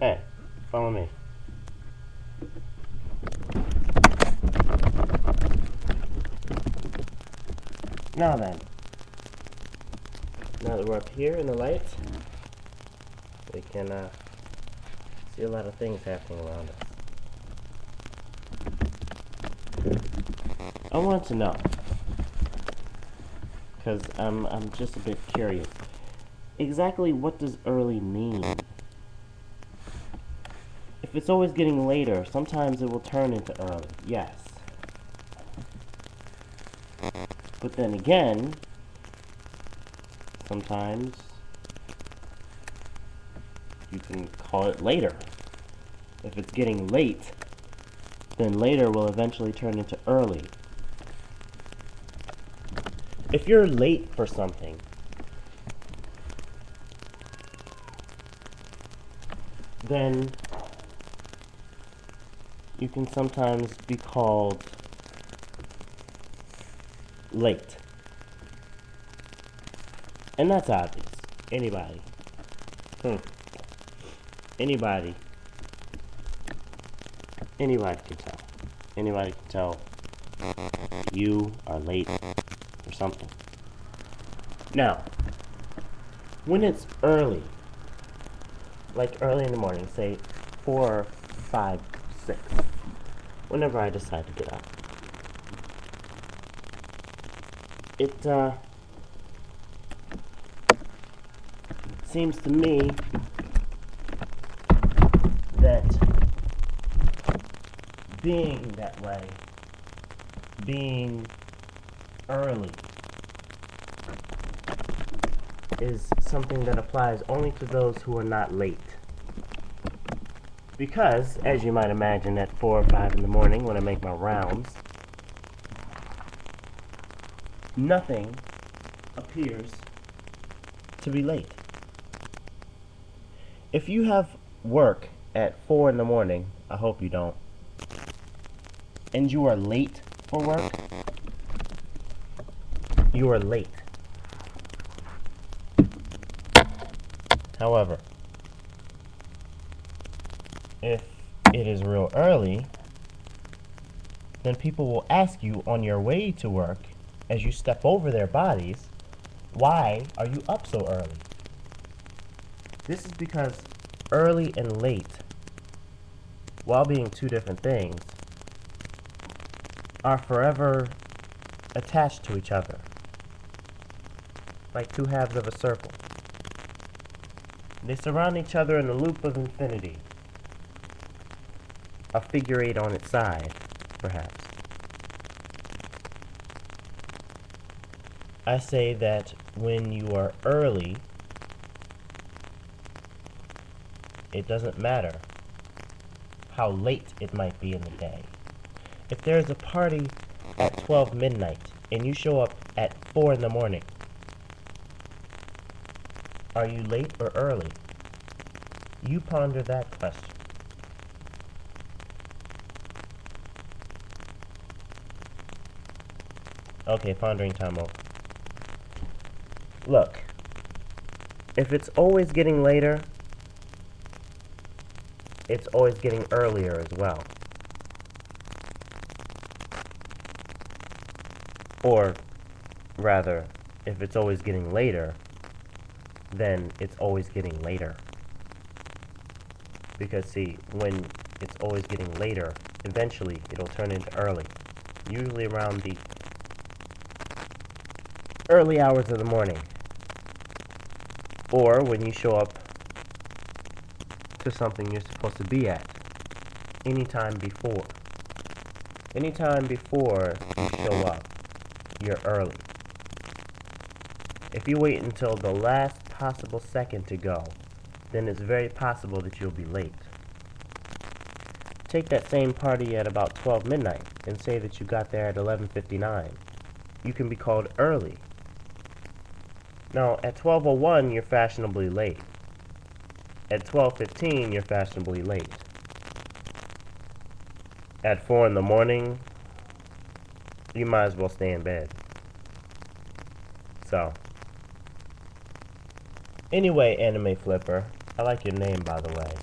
Hey, follow me. Now then, now that we're up here in the light, we can see a lot of things happening around us. I want to know, because I'm just a bit curious, exactly what does early mean? If it's always getting later, sometimes it will turn into early, yes. But then again, sometimes you can call it later. If it's getting late, then later will eventually turn into early. If you're late for something, then you can sometimes be called late. And that's obvious. Anybody. Anybody can tell. Anybody can tell you are late for something. Now, when it's early, like early in the morning, say 4, 5, 6, whenever I decide to get up, it seems to me that being that way, being early, is something that applies only to those who are not late. Because, as you might imagine, at 4 or 5 in the morning when I make my rounds, nothing appears to be late. If you have work at 4 in the morning, I hope you don't, and you are late for work, you are late. However, if it is real early, then people will ask you on your way to work, as you step over their bodies, why are you up so early? This is because early and late, while being two different things, are forever attached to each other, like two halves of a circle. They surround each other in a loop of infinity, a figure 8 on its side, perhaps. I say that when you are early, it doesn't matter how late it might be in the day. If there's a party at 12 midnight and you show up at 4 in the morning, are you late or early? You ponder that question. Okay, pondering time over. Look, if it's always getting later, it's always getting earlier as well. Or, rather, if it's always getting later, then it's always getting later. Because, see, when it's always getting later, eventually it'll turn into early. Usually around the early hours of the morning. Or when you show up to something you're supposed to be at. Anytime before. Anytime before you show up, you're early. If you wait until the last possible second to go, then it's very possible that you'll be late. Take that same party at about 12 midnight and say that you got there at 11:59. You can be called early. Now, at 12:01, you're fashionably late. At 12:15, you're fashionably late. At 4 in the morning, you might as well stay in bed. So, anyway, Animeflipper, I like your name, by the way.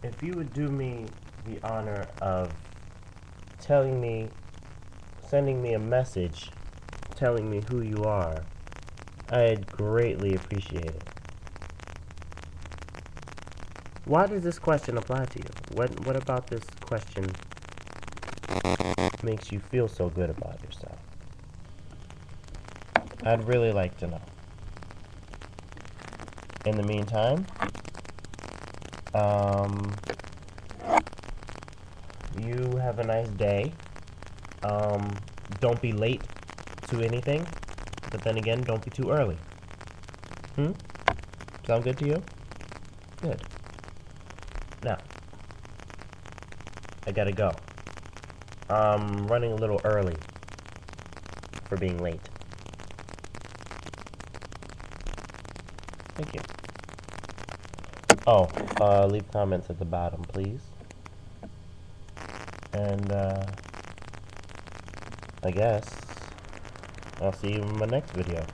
if you would do me the honor of telling me, sending me a message telling me who you are, I'd greatly appreciate it. Why does this question apply to you? What about this question makes you feel so good about yourself? I'd really like to know. In the meantime, you have a nice day. Don't be late to anything, but then again, don't be too early. Sound good to you? Good. Now, I gotta go. I'm running a little early for being late. Thank you. Oh, leave comments at the bottom, please. And, I guess I'll see you in my next video.